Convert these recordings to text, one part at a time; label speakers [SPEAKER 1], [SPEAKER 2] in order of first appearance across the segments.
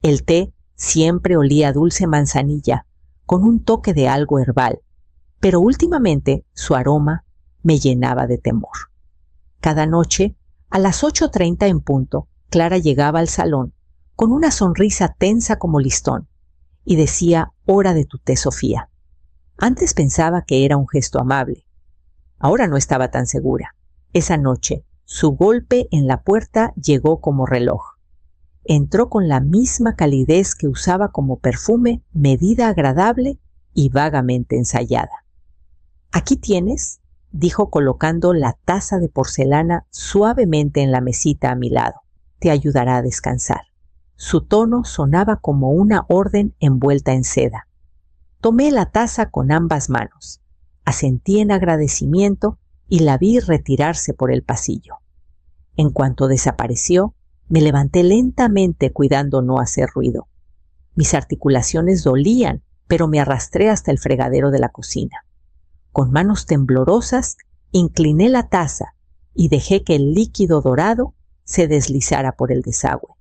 [SPEAKER 1] El té siempre olía a dulce manzanilla, con un toque de algo herbal, pero últimamente su aroma me llenaba de temor. Cada noche, a las 8:30 en punto, Clara llegaba al salón con una sonrisa tensa como listón y decía: «Hora de tu té, Sofía». Antes pensaba que era un gesto amable. Ahora no estaba tan segura. Esa noche, su golpe en la puerta llegó como reloj. Entró con la misma calidez que usaba como perfume, medida, agradable y vagamente ensayada. «Aquí tienes», dijo colocando la taza de porcelana suavemente en la mesita a mi lado. «Te ayudará a descansar». Su tono sonaba como una orden envuelta en seda. Tomé la taza con ambas manos, asentí en agradecimiento y la vi retirarse por el pasillo. En cuanto desapareció, me levanté lentamente cuidando no hacer ruido. Mis articulaciones dolían, pero me arrastré hasta el fregadero de la cocina. Con manos temblorosas, incliné la taza y dejé que el líquido dorado se deslizara por el desagüe.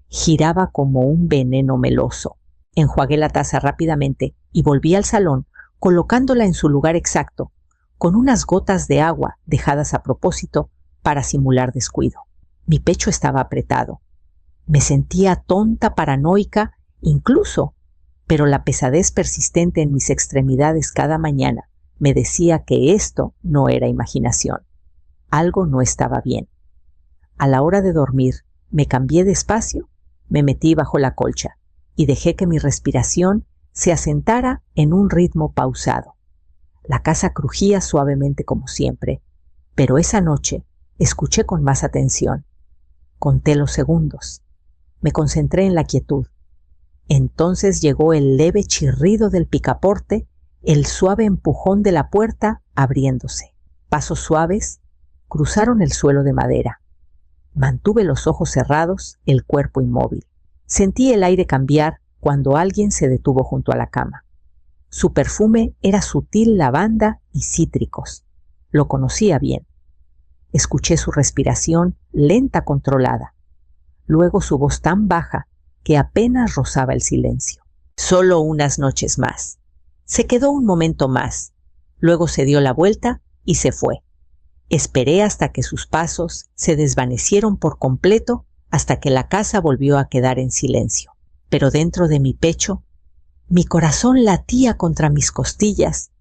[SPEAKER 1] Giraba como un veneno meloso. Enjuagué la taza rápidamente y volví al salón, colocándola en su lugar exacto, con unas gotas de agua dejadas a propósito para simular descuido. Mi pecho estaba apretado. Me sentía tonta, paranoica, incluso, pero la pesadez persistente en mis extremidades cada mañana me decía que esto no era imaginación. Algo no estaba bien. A la hora de dormir, me cambié despacio, me metí bajo la colcha y dejé que mi respiración se asentara en un ritmo pausado. La casa crujía suavemente como siempre, pero esa noche escuché con más atención. Conté los segundos. Me concentré en la quietud. Entonces llegó el leve chirrido del picaporte, el suave empujón de la puerta abriéndose. Pasos suaves cruzaron el suelo de madera. Mantuve los ojos cerrados, el cuerpo inmóvil. Sentí el aire cambiar cuando alguien se detuvo junto a la cama. Su perfume era sutil lavanda y cítricos. Lo conocía bien. Escuché su respiración lenta, controlada. Luego su voz tan baja que apenas rozaba el silencio. «Solo unas noches más». Se quedó un momento más. Luego se dio la vuelta y se fue. Esperé hasta que sus pasos se desvanecieron por completo, hasta que la casa volvió a quedar en silencio. Pero dentro de mi pecho, mi corazón latía contra mis costillas,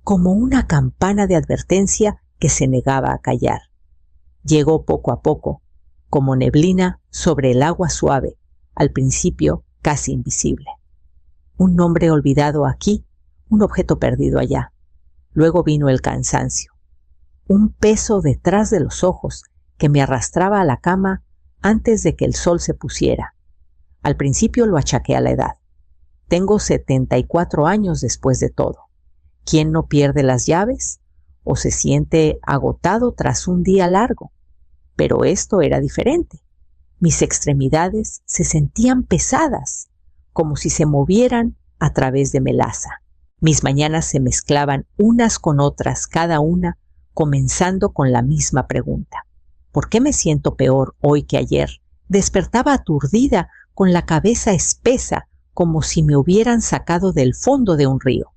[SPEAKER 1] como una campana de advertencia que se negaba a callar. Llegó poco a poco, como neblina sobre el agua suave, al principio casi invisible. Un nombre olvidado aquí, un objeto perdido allá. Luego vino el cansancio. Un peso detrás de los ojos que me arrastraba a la cama antes de que el sol se pusiera. Al principio lo achaqué a la edad. Tengo 74 años después de todo. ¿Quién no pierde las llaves o se siente agotado tras un día largo? Pero esto era diferente. Mis extremidades se sentían pesadas, como si se movieran a través de melaza. Mis mañanas se mezclaban unas con otras, cada una comenzando con la misma pregunta. ¿Por qué me siento peor hoy que ayer? Despertaba aturdida, con la cabeza espesa, como si me hubieran sacado del fondo de un río.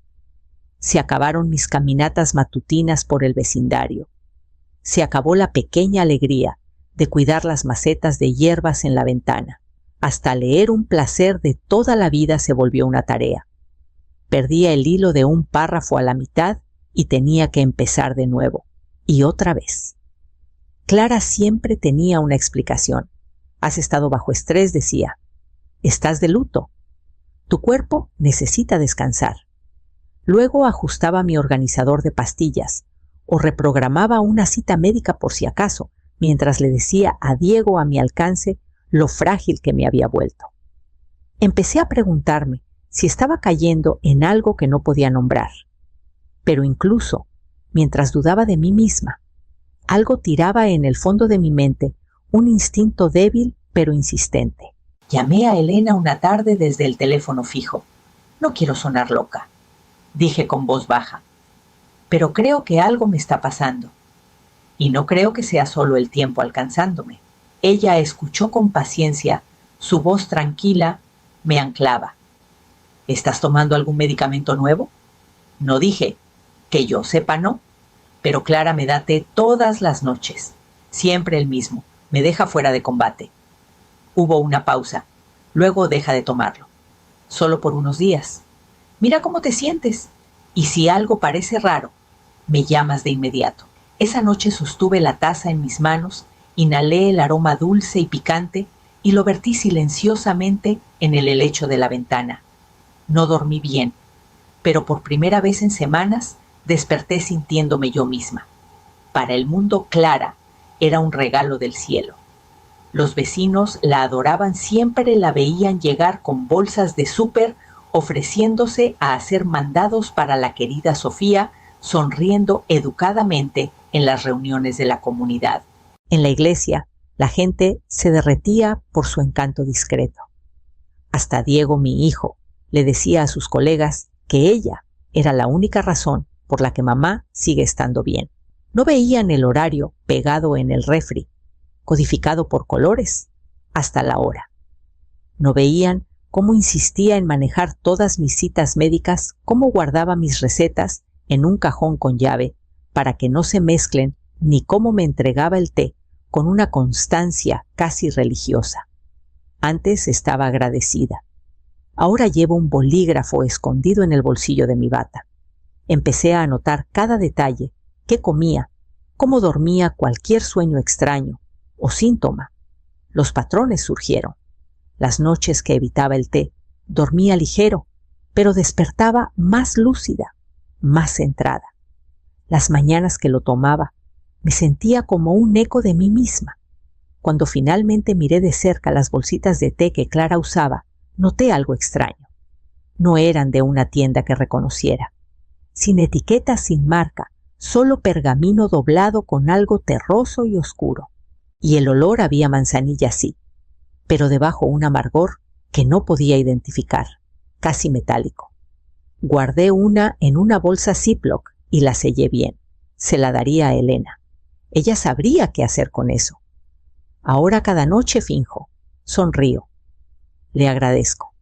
[SPEAKER 1] Se acabaron mis caminatas matutinas por el vecindario. Se acabó la pequeña alegría de cuidar las macetas de hierbas en la ventana. Hasta leer un placer de toda la vida se volvió una tarea. Perdía el hilo de un párrafo a la mitad y tenía que empezar de nuevo. Y otra vez. Clara siempre tenía una explicación. «Has estado bajo estrés», decía. «Estás de luto. Tu cuerpo necesita descansar». Luego ajustaba mi organizador de pastillas o reprogramaba una cita médica por si acaso, mientras le decía a Diego a mi alcance lo frágil que me había vuelto. Empecé a preguntarme si estaba cayendo en algo que no podía nombrar. Pero incluso, mientras dudaba de mí misma, algo tiraba en el fondo de mi mente un instinto débil pero insistente. Llamé a Elena una tarde desde el teléfono fijo. «No quiero sonar loca», dije con voz baja, «pero creo que algo me está pasando. Y no creo que sea solo el tiempo alcanzándome». Ella escuchó con paciencia, su voz tranquila me anclaba. ¿Estás tomando algún medicamento nuevo? No dije. Que yo sepa, no. Pero Clara me da té todas las noches. Siempre el mismo. Me deja fuera de combate. Hubo una pausa. Luego deja de tomarlo. Solo por unos días. Mira cómo te sientes. Y si algo parece raro, me llamas de inmediato. Esa noche sostuve la taza en mis manos, inhalé el aroma dulce y picante y lo vertí silenciosamente en el helecho de la ventana. No dormí bien, pero por primera vez en semanas desperté sintiéndome yo misma. Para el mundo, Clara era un regalo del cielo. Los vecinos la adoraban, siempre la veían llegar con bolsas de súper, ofreciéndose a hacer mandados para la querida Sofía, sonriendo educadamente en las reuniones de la comunidad. En la iglesia, la gente se derretía por su encanto discreto. Hasta Diego, mi hijo, le decía a sus colegas que ella era la única razón por la que mamá sigue estando bien. No veían el horario pegado en el refri, codificado por colores, hasta la hora. No veían cómo insistía en manejar todas mis citas médicas, cómo guardaba mis recetas en un cajón con llave para que no se mezclen, ni cómo me entregaba el té con una constancia casi religiosa. Antes estaba agradecida. Ahora llevo un bolígrafo escondido en el bolsillo de mi bata. Empecé a anotar cada detalle, qué comía, cómo dormía, cualquier sueño extraño o síntoma. Los patrones surgieron. Las noches que evitaba el té, dormía ligero, pero despertaba más lúcida, más centrada. Las mañanas que lo tomaba, me sentía como un eco de mí misma. Cuando finalmente miré de cerca las bolsitas de té que Clara usaba, noté algo extraño. No eran de una tienda que reconociera. Sin etiqueta, sin marca, solo pergamino doblado con algo terroso y oscuro. Y el olor había manzanilla, sí, pero debajo un amargor que no podía identificar, casi metálico. Guardé una en una bolsa Ziploc y la sellé bien. Se la daría a Elena. Ella sabría qué hacer con eso. Ahora cada noche finjo, sonrío. Le agradezco.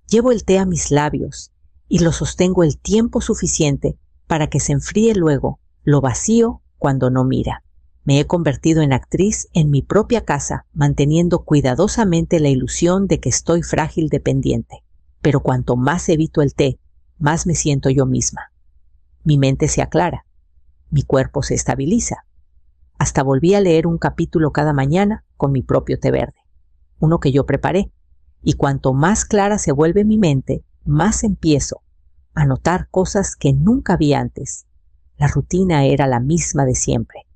[SPEAKER 1] Llevo el té a mis labios y lo sostengo el tiempo suficiente para que se enfríe luego, lo vacío cuando no mira. Me he convertido en actriz en mi propia casa, manteniendo cuidadosamente la ilusión de que estoy frágil dependiente. Pero cuanto más evito el té, más me siento yo misma. Mi mente se aclara. Mi cuerpo se estabiliza. Hasta volví a leer un capítulo cada mañana con mi propio té verde, uno que yo preparé, y cuanto más clara se vuelve mi mente, más empiezo a notar cosas que nunca vi antes. La rutina era la misma de siempre.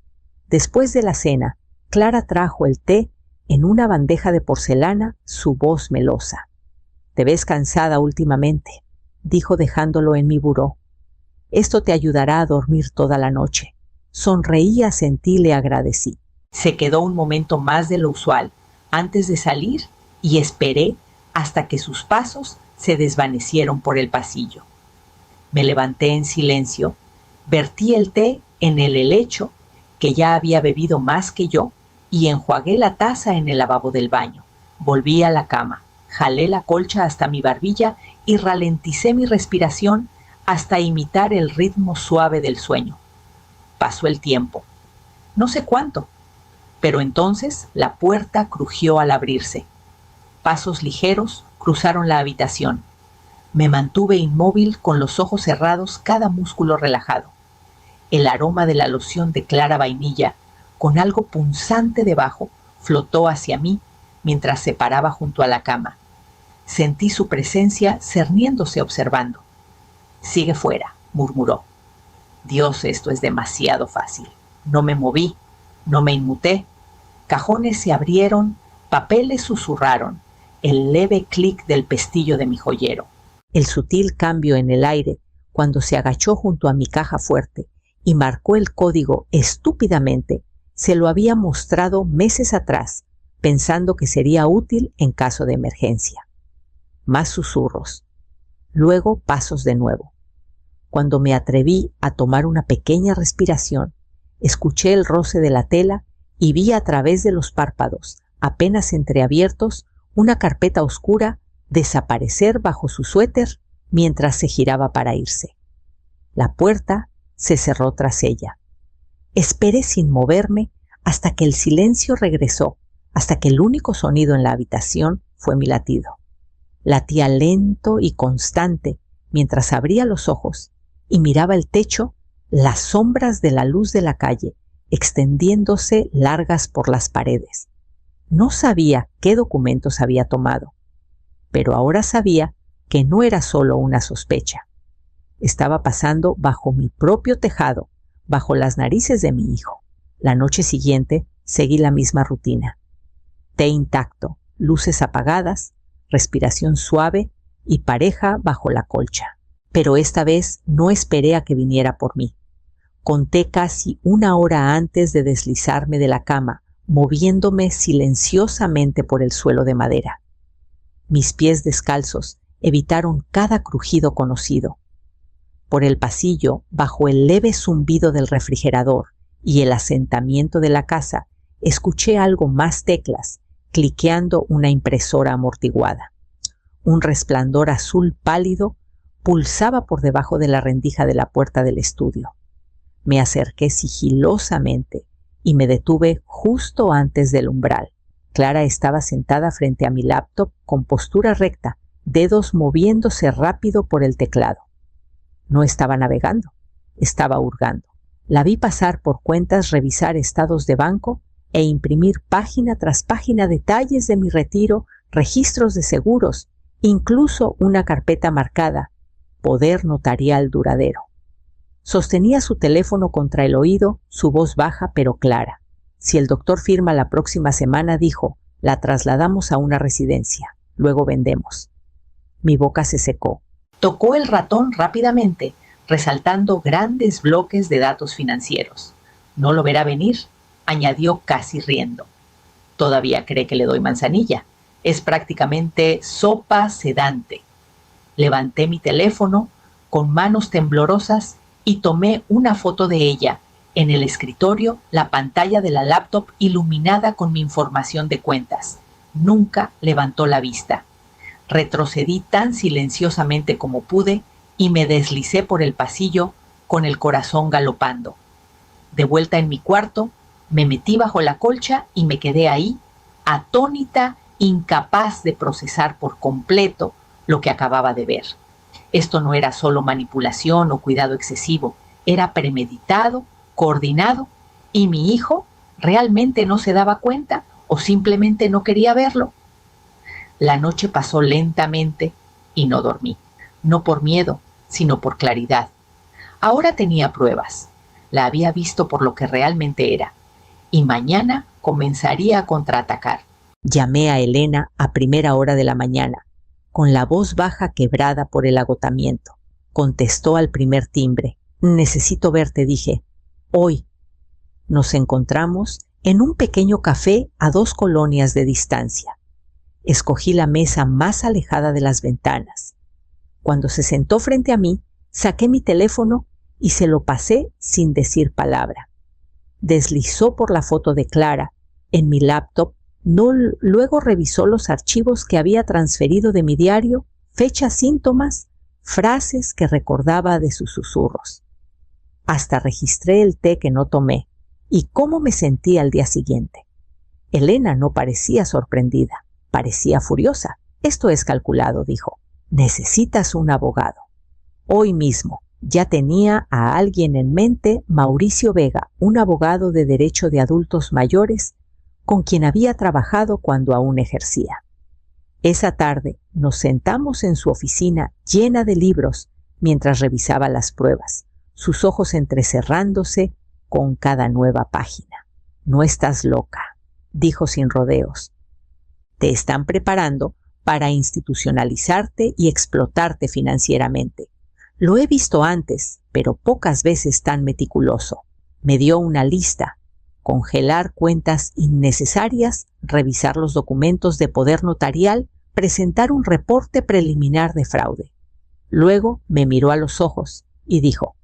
[SPEAKER 1] Después de la cena, Clara trajo el té en una bandeja de porcelana, su voz melosa. «Te ves cansada últimamente», dijo dejándolo en mi buró. «Esto te ayudará a dormir toda la noche». Sonreí, asentí, le agradecí. Se quedó un momento más de lo usual antes de salir y esperé hasta que sus pasos se desvanecieron por el pasillo. Me levanté en silencio, vertí el té en el helecho, que ya había bebido más que yo, y enjuagué la taza en el lavabo del baño. Volví a la cama, jalé la colcha hasta mi barbilla y ralenticé mi respiración hasta imitar el ritmo suave del sueño. Pasó el tiempo, no sé cuánto, pero entonces la puerta crujió al abrirse. Pasos ligeros cruzaron la habitación. Me mantuve inmóvil con los ojos cerrados, cada músculo relajado. El aroma de la loción de clara vainilla, con algo punzante debajo, flotó hacia mí mientras se paraba junto a la cama. Sentí su presencia cerniéndose observando. «Sigue fuera», murmuró. Dios, esto es demasiado fácil. No me moví, no me inmuté. Cajones se abrieron, papeles susurraron, el leve clic del pestillo de mi joyero. El sutil cambio en el aire cuando se agachó junto a mi caja fuerte y marcó el código estúpidamente, se lo había mostrado meses atrás, pensando que sería útil en caso de emergencia. Más susurros. Luego pasos de nuevo. Cuando me atreví a tomar una pequeña respiración, escuché el roce de la tela y vi a través de los párpados, apenas entreabiertos, una carpeta oscura desaparecer bajo su suéter mientras se giraba para irse. La puerta se cerró tras ella. Esperé sin moverme hasta que el silencio regresó, hasta que el único sonido en la habitación fue mi latido. Latía lento y constante mientras abría los ojos y miraba el techo, las sombras de la luz de la calle extendiéndose largas por las paredes. No sabía qué documentos había tomado, pero ahora sabía que no era solo una sospecha. Estaba pasando bajo mi propio tejado, bajo las narices de mi hijo. La noche siguiente seguí la misma rutina. Té intacto, luces apagadas, respiración suave y pareja bajo la colcha. Pero esta vez no esperé a que viniera por mí. Conté casi 1 hora antes de deslizarme de la cama, moviéndome silenciosamente por el suelo de madera. Mis pies descalzos evitaron cada crujido conocido. Por el pasillo, bajo el leve zumbido del refrigerador y el asentamiento de la casa, escuché algo más teclas, cliqueando una impresora amortiguada. Un resplandor azul pálido pulsaba por debajo de la rendija de la puerta del estudio. Me acerqué sigilosamente y me detuve justo antes del umbral. Clara estaba sentada frente a mi laptop con postura recta, dedos moviéndose rápido por el teclado. No estaba navegando, estaba hurgando. La vi pasar por cuentas, revisar estados de banco e imprimir página tras página detalles de mi retiro, registros de seguros, incluso una carpeta marcada Poder Notarial Duradero. Sostenía su teléfono contra el oído, su voz baja pero clara. Si el doctor firma la próxima semana, dijo, la trasladamos a una residencia, luego vendemos. Mi boca se secó. Tocó el ratón rápidamente, resaltando grandes bloques de datos financieros. No lo verá venir, añadió casi riendo. Todavía cree que le doy manzanilla. Es prácticamente sopa sedante. Levanté mi teléfono con manos temblorosas y tomé una foto de ella. En el escritorio, la pantalla de la laptop iluminada con mi información de cuentas. Nunca levantó la vista. Retrocedí tan silenciosamente como pude y me deslicé por el pasillo con el corazón galopando. De vuelta en mi cuarto, me metí bajo la colcha y me quedé ahí, atónita, incapaz de procesar por completo lo que acababa de ver. Esto no era solo manipulación o cuidado excesivo, era premeditado, coordinado, y mi hijo realmente no se daba cuenta o simplemente no quería verlo. La noche pasó lentamente y no dormí, no por miedo, sino por claridad. Ahora tenía pruebas, la había visto por lo que realmente era, y mañana comenzaría a contraatacar. Llamé a Elena a primera hora de la mañana, con la voz baja quebrada por el agotamiento. Contestó al primer timbre. Necesito verte, dije. Hoy. Nos encontramos en un pequeño café a 2 colonias de distancia. Escogí la mesa más alejada de las ventanas. Cuando se sentó frente a mí, saqué mi teléfono y se lo pasé sin decir palabra. Deslizó por la foto de Clara en mi laptop. Luego revisó los archivos que había transferido de mi diario, fechas, síntomas, frases que recordaba de sus susurros. Hasta registré el té que no tomé y cómo me sentí al día siguiente. Elena no parecía sorprendida, parecía furiosa. Esto es calculado, dijo. Necesitas un abogado. Hoy mismo ya tenía a alguien en mente, Mauricio Vega, un abogado de derecho de adultos mayores con quien había trabajado cuando aún ejercía. Esa tarde nos sentamos en su oficina llena de libros mientras revisaba las pruebas, sus ojos entrecerrándose con cada nueva página. No estás loca, dijo sin rodeos. Te están preparando para institucionalizarte y explotarte financieramente. Lo he visto antes, pero pocas veces tan meticuloso. Me dio una lista. Congelar cuentas innecesarias, revisar los documentos de poder notarial, presentar un reporte preliminar de fraude. Luego me miró a los ojos y dijo,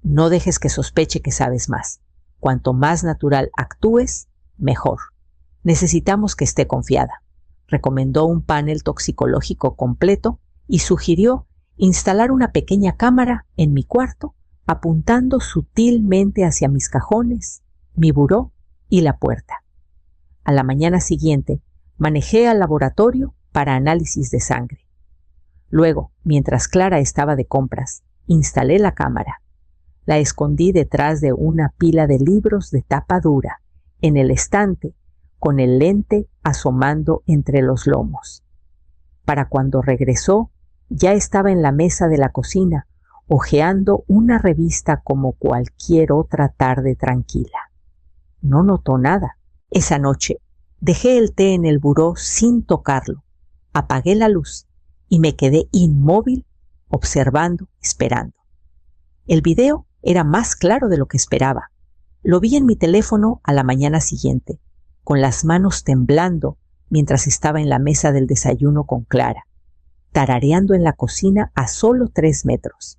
[SPEAKER 1] no dejes que sospeche que sabes más. Cuanto más natural actúes, mejor. Necesitamos que esté confiada. Recomendó un panel toxicológico completo y sugirió instalar una pequeña cámara en mi cuarto, apuntando sutilmente hacia mis cajones, mi buró y la puerta. A la mañana siguiente, manejé al laboratorio para análisis de sangre. Luego, mientras Clara estaba de compras, instalé la cámara. La escondí detrás de una pila de libros de tapa dura, en el estante, con el lente asomando entre los lomos. Para cuando regresó, ya estaba en la mesa de la cocina, hojeando una revista como cualquier otra tarde tranquila. No notó nada. Esa noche, dejé el té en el buró sin tocarlo, apagué la luz y me quedé inmóvil, observando, esperando. El video era más claro de lo que esperaba. Lo vi en mi teléfono a la mañana siguiente, con las manos temblando mientras estaba en la mesa del desayuno con Clara, tarareando en la cocina a solo 3 metros.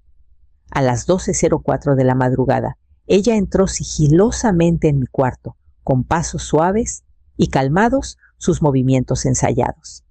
[SPEAKER 1] A las 12:04 de la madrugada, ella entró sigilosamente en mi cuarto, con pasos suaves y calmados sus movimientos ensayados.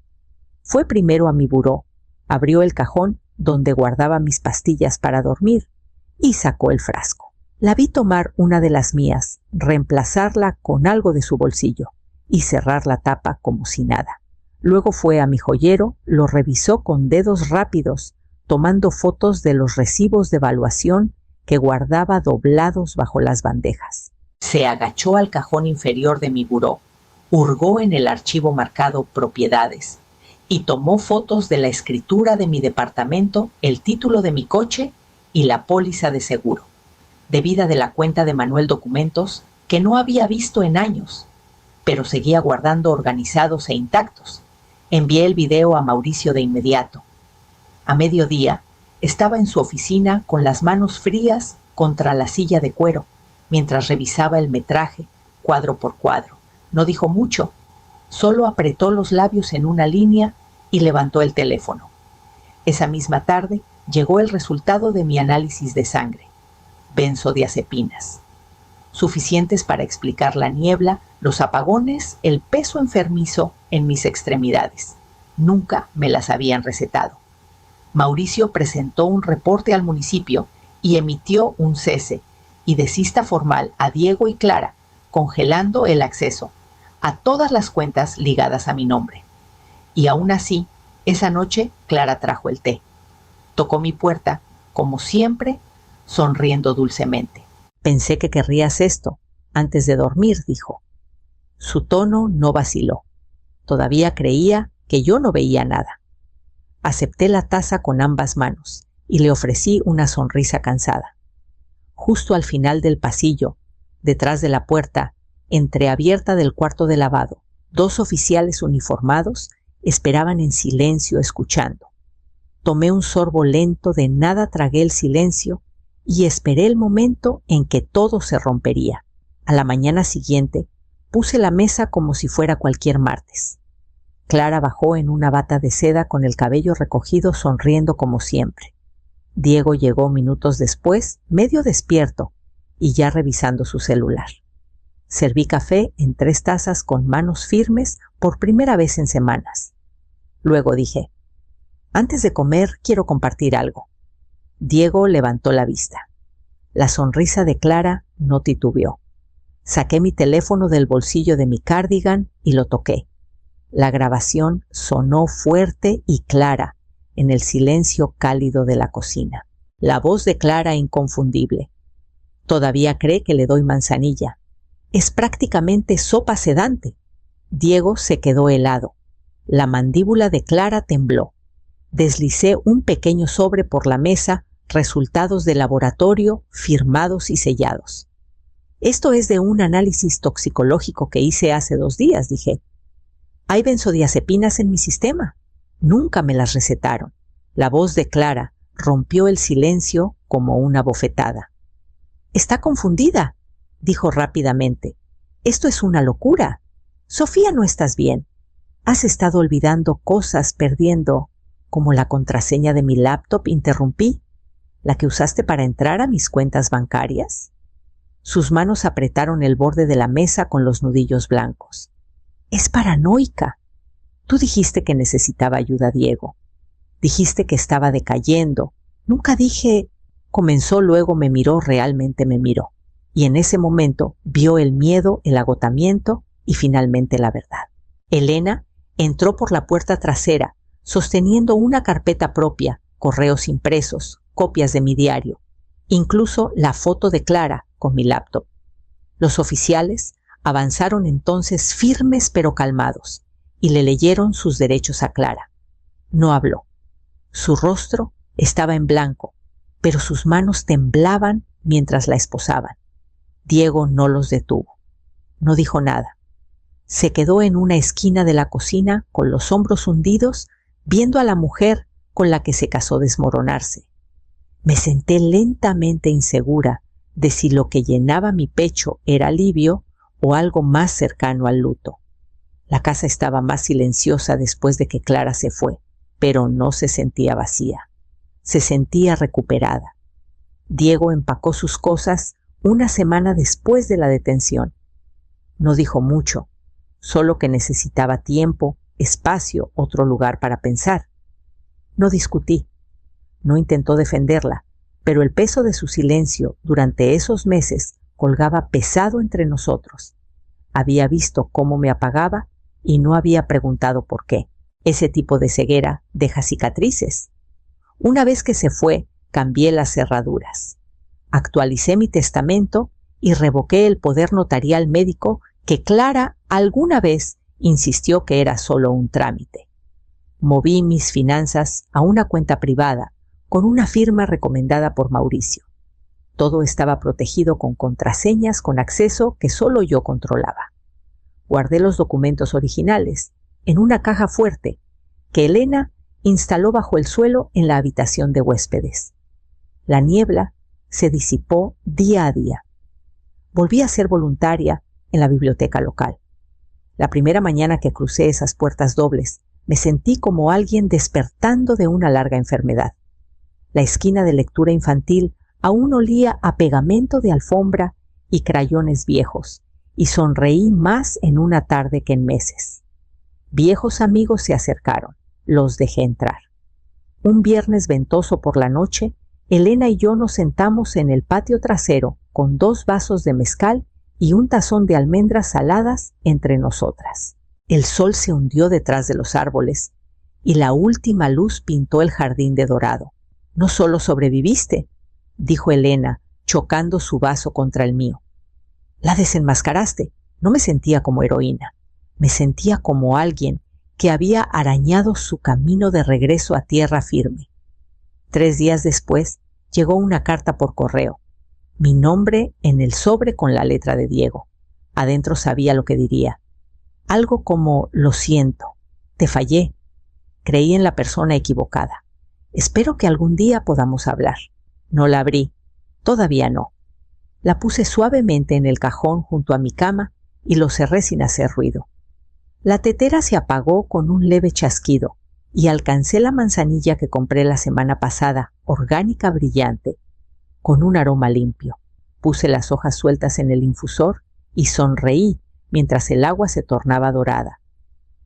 [SPEAKER 1] Fue primero a mi buró, abrió el cajón donde guardaba mis pastillas para dormir y sacó el frasco. La vi tomar una de las mías, reemplazarla con algo de su bolsillo y cerrar la tapa como si nada. Luego fue a mi joyero, lo revisó con dedos rápidos, tomando fotos de los recibos de evaluación que guardaba doblados bajo las bandejas. Se agachó al cajón inferior de mi buró, hurgó en el archivo marcado Propiedades y tomó fotos de la escritura de mi departamento, el título de mi coche y la póliza de seguro, debida de la cuenta de Manuel Documentos que no había visto en años, pero seguía guardando organizados e intactos. Envié el video a Mauricio de inmediato. A mediodía, estaba en su oficina con las manos frías contra la silla de cuero, mientras revisaba el metraje, cuadro por cuadro. No dijo mucho, solo apretó los labios en una línea y levantó el teléfono. Esa misma tarde llegó el resultado de mi análisis de sangre. Benzodiazepinas. Suficientes para explicar la niebla, los apagones, el peso enfermizo en mis extremidades. Nunca me las habían recetado. Mauricio presentó un reporte al municipio y emitió un cese y desista formal a Diego y Clara, congelando el acceso a todas las cuentas ligadas a mi nombre. Y aún así, esa noche Clara trajo el té. Tocó mi puerta, como siempre, sonriendo dulcemente. Pensé que querrías esto antes de dormir, dijo. Su tono no vaciló. Todavía creía que yo no veía nada. Acepté la taza con ambas manos y le ofrecí una sonrisa cansada. Justo al final del pasillo, detrás de la puerta, entreabierta del cuarto de lavado, 2 oficiales uniformados esperaban en silencio escuchando. Tomé un sorbo lento, de nada tragué el silencio y esperé el momento en que todo se rompería. A la mañana siguiente, puse la mesa como si fuera cualquier martes. Clara bajó en una bata de seda con el cabello recogido, sonriendo como siempre. Diego llegó minutos después, medio despierto y ya revisando su celular. Serví café en 3 tazas con manos firmes por primera vez en semanas. Luego dije, antes de comer quiero compartir algo. Diego levantó la vista. La sonrisa de Clara no titubeó. Saqué mi teléfono del bolsillo de mi cardigan y lo toqué. La grabación sonó fuerte y clara en el silencio cálido de la cocina. La voz de Clara inconfundible. Todavía cree que le doy manzanilla. Es prácticamente sopa sedante. Diego se quedó helado. La mandíbula de Clara tembló. Deslicé un pequeño sobre por la mesa, resultados de laboratorio firmados y sellados. Esto es de un análisis toxicológico que hice hace 2 días, dije. Hay benzodiazepinas en mi sistema. Nunca me las recetaron. La voz de Clara rompió el silencio como una bofetada. Está confundida, dijo rápidamente. Esto es una locura. Sofía, no estás bien. Has estado olvidando cosas, perdiendo, como la contraseña de mi laptop, interrumpí, la que usaste para entrar a mis cuentas bancarias. Sus manos apretaron el borde de la mesa con los nudillos blancos. Es paranoica. Tú dijiste que necesitaba ayuda, Diego. Dijiste que estaba decayendo. Nunca dije... Comenzó, luego realmente me miró. Y en ese momento vio el miedo, el agotamiento y finalmente la verdad. Elena entró por la puerta trasera, sosteniendo una carpeta propia, correos impresos, copias de mi diario, incluso la foto de Clara con mi laptop. Los oficiales avanzaron entonces firmes pero calmados y le leyeron sus derechos a Clara. No habló. Su rostro estaba en blanco, pero sus manos temblaban mientras la esposaban. Diego no los detuvo. No dijo nada. Se quedó en una esquina de la cocina con los hombros hundidos, viendo a la mujer con la que se casó desmoronarse. Me senté lentamente insegura de si lo que llenaba mi pecho era alivio o algo más cercano al luto. La casa estaba más silenciosa después de que Clara se fue, pero no se sentía vacía. Se sentía recuperada. Diego empacó sus cosas una semana después de la detención. No dijo mucho, solo que necesitaba tiempo, espacio, otro lugar para pensar. No discutí. No intentó defenderla, pero el peso de su silencio durante esos meses colgaba pesado entre nosotros. Había visto cómo me apagaba y no había preguntado por qué. Ese tipo de ceguera deja cicatrices. Una vez que se fue, cambié las cerraduras. Actualicé mi testamento y revoqué el poder notarial médico que Clara alguna vez insistió que era solo un trámite. Moví mis finanzas a una cuenta privada con una firma recomendada por Mauricio. Todo estaba protegido con contraseñas con acceso que solo yo controlaba. Guardé los documentos originales en una caja fuerte que Elena instaló bajo el suelo en la habitación de huéspedes. La niebla se disipó día a día. Volví a ser voluntaria en la biblioteca local. La primera mañana que crucé esas puertas dobles, me sentí como alguien despertando de una larga enfermedad. La esquina de lectura infantil aún olía a pegamento de alfombra y crayones viejos, y sonreí más en una tarde que en meses. Viejos amigos se acercaron. Los dejé entrar. Un viernes ventoso por la noche, Elena y yo nos sentamos en el patio trasero con 2 vasos de mezcal y un tazón de almendras saladas entre nosotras. El sol se hundió detrás de los árboles y la última luz pintó el jardín de dorado. «No solo sobreviviste», dijo Elena, chocando su vaso contra el mío. «La desenmascaraste». No me sentía como heroína. Me sentía como alguien que había arañado su camino de regreso a tierra firme. 3 días después llegó una carta por correo. Mi nombre en el sobre con la letra de Diego. Adentro sabía lo que diría. Algo como: «Lo siento, te fallé. Creí en la persona equivocada. Espero que algún día podamos hablar». No la abrí. Todavía no. La puse suavemente en el cajón junto a mi cama y lo cerré sin hacer ruido. La tetera se apagó con un leve chasquido y alcancé la manzanilla que compré la semana pasada, orgánica brillante, con un aroma limpio. Puse las hojas sueltas en el infusor y sonreí mientras el agua se tornaba dorada.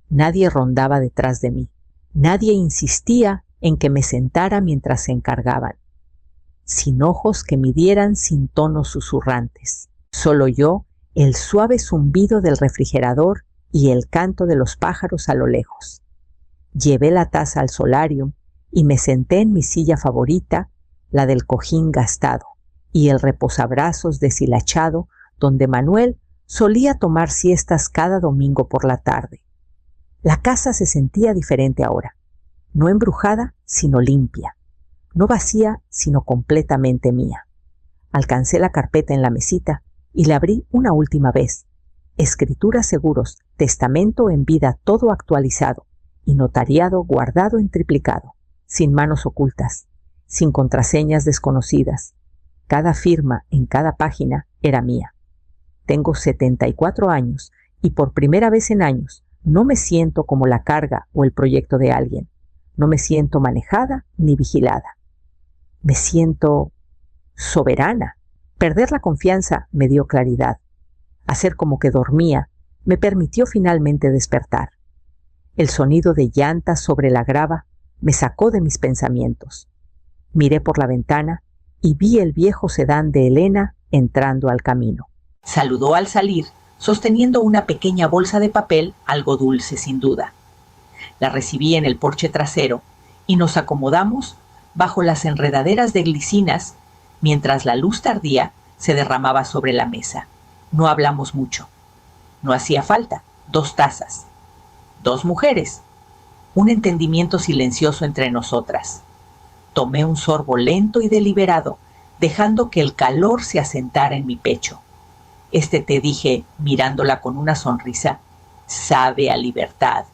[SPEAKER 1] Nadie rondaba detrás de mí. Nadie insistía en que me sentara mientras se encargaban. Sin ojos que midieran sin tonos susurrantes. Solo yo, el suave zumbido del refrigerador y el canto de los pájaros a lo lejos. Llevé la taza al solarium y me senté en mi silla favorita, la del cojín gastado, y el reposabrazos deshilachado donde Manuel solía tomar siestas cada domingo por la tarde. La casa se sentía diferente ahora, no embrujada, sino limpia, no vacía, sino completamente mía. Alcancé la carpeta en la mesita y la abrí una última vez. Escrituras seguros, testamento en vida todo actualizado y notariado guardado en triplicado, sin manos ocultas, sin contraseñas desconocidas. Cada firma en cada página era mía. Tengo 74 años y por primera vez en años no me siento como la carga o el proyecto de alguien. No me siento manejada ni vigilada. Me siento soberana. Perder la confianza me dio claridad. Hacer como que dormía me permitió finalmente despertar. El sonido de llantas sobre la grava me sacó de mis pensamientos. Miré por la ventana y vi el viejo sedán de Elena entrando al camino. Saludó al salir, sosteniendo una pequeña bolsa de papel, algo dulce sin duda. La recibí en el porche trasero y nos acomodamos bajo las enredaderas de glicinas mientras la luz tardía se derramaba sobre la mesa. No hablamos mucho. No hacía falta. 2 tazas. 2 mujeres. Un entendimiento silencioso entre nosotras. Tomé un sorbo lento y deliberado, dejando que el calor se asentara en mi pecho. Te dije, mirándola con una sonrisa, sabe a libertad.